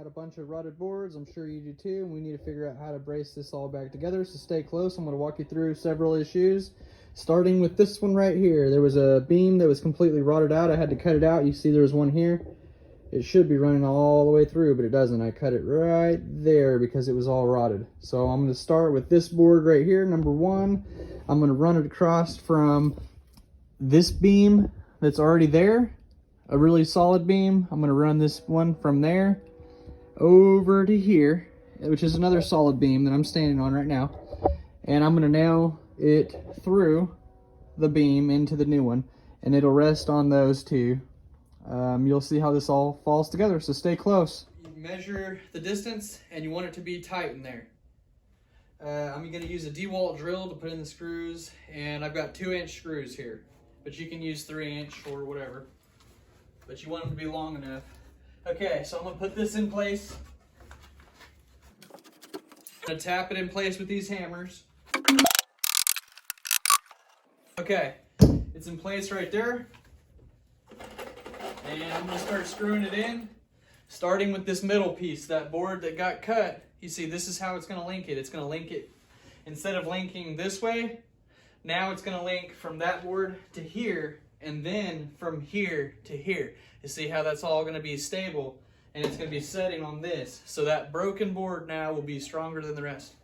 Got a bunch of rutted boards, I'm sure you do too, and we need to figure out how to brace this all back together. So stay close. I'm going to walk you through several issues, starting with this one right here. There was a beam that was completely rotted out. I had to cut it out. You see there's one here. It should be running all the way through, but it doesn't. I cut it right there because it was all rotted. So I'm going to start with this board right here, number one. I'm going to run it across from this beam that's already there, a really solid beam. I'm going to run this one from there over to here, which is another solid beam that I'm standing on right now, and I'm going to nail it through the beam into the new one, and it'll rest on those two. You'll see how this all falls together, so stay close. You measure the distance and you want it to be tight in there. I'm going to use a DeWalt drill to put in the screws, and I've got 2-inch screws here, but you can use 3-inch or whatever, but you want them to be long enough. Okay, so I'm going to put this in place. I'm going to tap it in place with these hammers. Okay, it's in place right there. And I'm going to start screwing it in, starting with this middle piece, that board that got cut. You see, this is how it's going to link it. It's going to link it, instead of linking this way, now it's going to link from that board to here, and then from here to here. You see how that's all going to be stable, and it's going to be setting on this. So that broken board now will be stronger than the rest.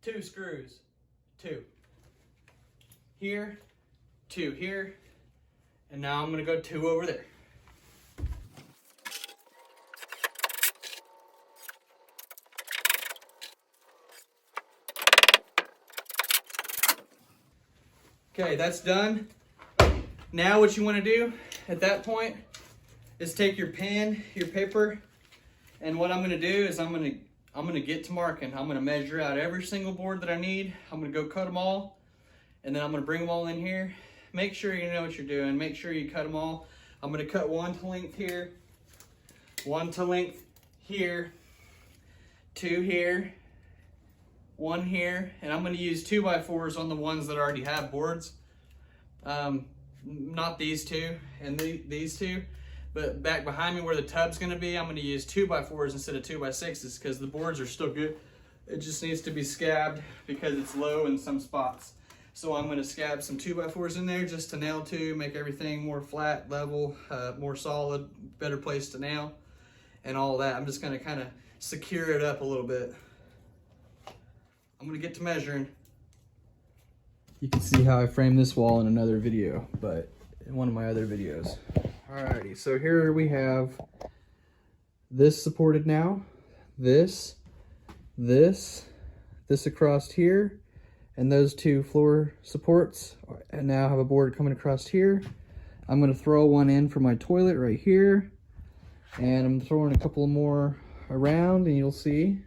Two screws, two here, two here, and now I'm going to go two over there. Okay, that's done. Now what you want to do at that point is take your pen, your paper, and what I'm going to do is I'm going to get to marking. I'm going to measure out every single board that I need. I'm going to go cut them all, and then I'm going to bring them all in here. Make sure you know what you're doing. Make sure you cut them all. I'm going to cut one to length here, one to length here, two here, one here, and I'm going to use 2x4s on the ones that already have boards. Not these two and these two, but back behind me where the tub's going to be, I'm going to use 2x4s instead of 2x6s because the boards are still good. It just needs to be scabbed because it's low in some spots. So I'm going to scab some 2x4s in there just to nail to, make everything more flat, level, more solid, better place to nail, and all that. I'm just going to kind of secure it up a little bit. I'm going to get to measuring. You can see how I framed this wall in another video, but in one of my other videos. Alrighty, so here we have this supported now, this across here, and those two floor supports, and now I have a board coming across here. I'm going to throw one in for my toilet right here, and I'm throwing a couple more around, and you'll see.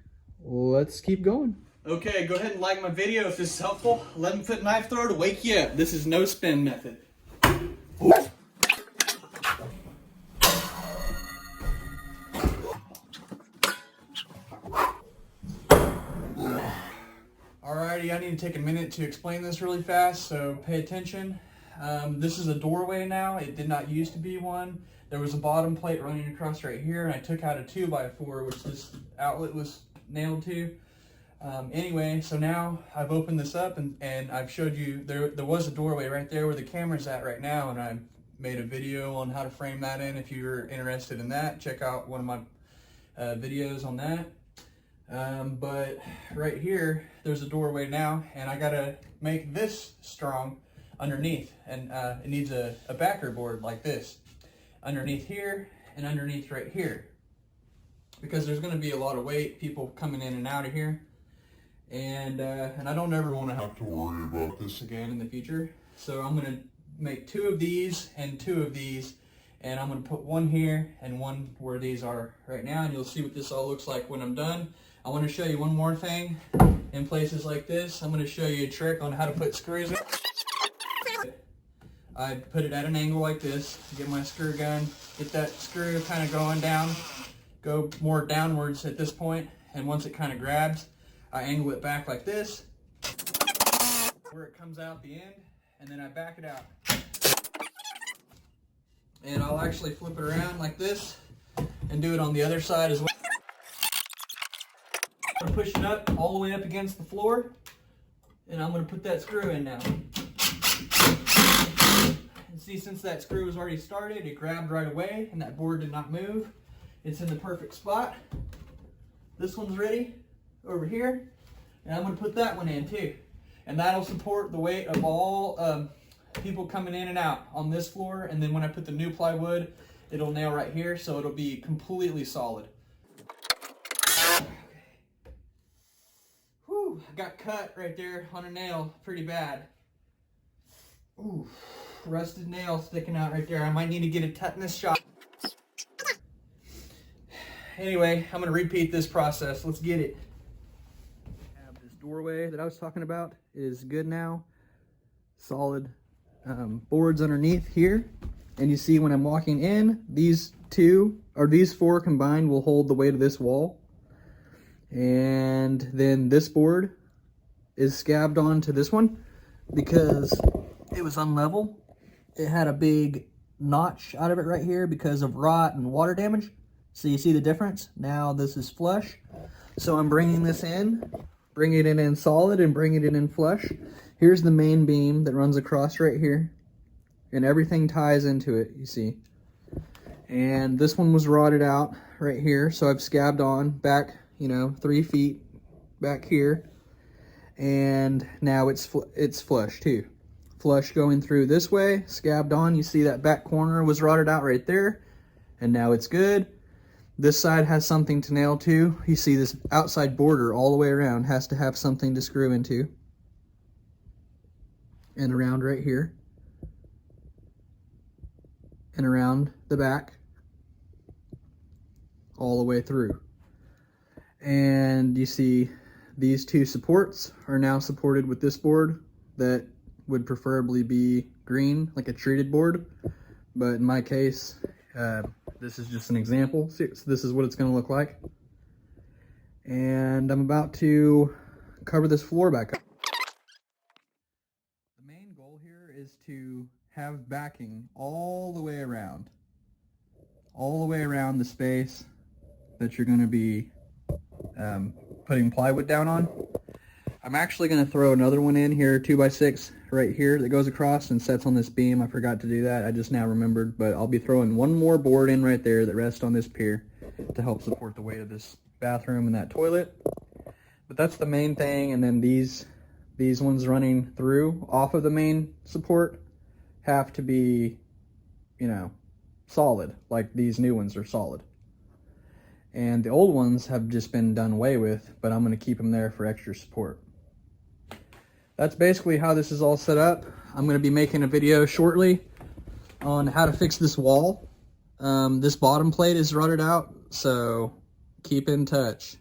Let's keep going. Okay, go ahead and like my video if this is helpful. 11-foot knife throw to wake you up. This is no spin method. Alrighty, I need to take a minute to explain this really fast, so pay attention. This is a doorway now. It did not used to be one. There was a bottom plate running across right here, and I took out a 2x4, which this outlet was nailed to. Anyway, so now I've opened this up and I've showed you, there was a doorway right there where the camera's at right now, and I made a video on how to frame that in. If you're interested in that, check out one of my videos on that. But right here, there's a doorway now, and I gotta make this strong underneath, and it needs a backer board like this underneath here and underneath right here, because there's gonna be a lot of weight, people coming in and out of here. And I don't ever want to have to worry about this again in the future. So I'm going to make 2 of these and 2 of these, and I'm going to put one here and one where these are right now, and you'll see what this all looks like when I'm done. I want to show you one more thing in places like this. I'm going to show you a trick on how to put screws in. I put it at an angle like this, get my screw gun, get that screw kind of going down, go more downwards at this point, and once it kind of grabs, I angle it back like this, where it comes out the end, and then I back it out. And I'll actually flip it around like this and do it on the other side as well. I'm gonna push it up all the way up against the floor, and I'm gonna put that screw in now. And see, since that screw was already started, it grabbed right away and that board did not move. It's in the perfect spot. This one's ready over here, and I'm gonna put that one in too. And that'll support the weight of all people coming in and out on this floor. And then when I put the new plywood, it'll nail right here, so it'll be completely solid. Whew, I got cut right there on a nail pretty bad. Ooh, rusted nail sticking out right there. I might need to get a tetanus shot. Anyway, I'm gonna repeat this process. Let's get it. This doorway that I was talking about is good now. Solid boards underneath here. And you see when I'm walking in, these four combined will hold the weight of this wall. And then this board is scabbed onto this one because it was unlevel. It had a big notch out of it right here because of rot and water damage. So you see the difference? Now this is flush. So I'm bringing this in, bringing it in solid and bringing it in flush. Here's the main beam that runs across right here. And everything ties into it, you see. And this one was rotted out right here. So I've scabbed on back, 3 feet back here. And now it's flush too. Flush going through this way, scabbed on. You see that back corner was rotted out right there. And now it's good. This side has something to nail to. You see this outside border all the way around has to have something to screw into. And around right here. And around the back. All the way through. And you see these two supports are now supported with this board that would preferably be green, like a treated board. But in my case, this is just an example. So this is what it's going to look like. And I'm about to cover this floor back up. The main goal here is to have backing all the way around. All the way around the space that you're going to be putting plywood down on. I'm actually going to throw another one in here, 2x6 right here that goes across and sets on this beam. I forgot to do that. I just now remembered, but I'll be throwing one more board in right there that rests on this pier to help support the weight of this bathroom and that toilet. But that's the main thing. And then these ones running through off of the main support have to be, solid, like these new ones are solid. And the old ones have just been done away with, but I'm going to keep them there for extra support. That's basically how this is all set up. I'm going to be making a video shortly on how to fix this wall. This bottom plate is rotted out, so keep in touch.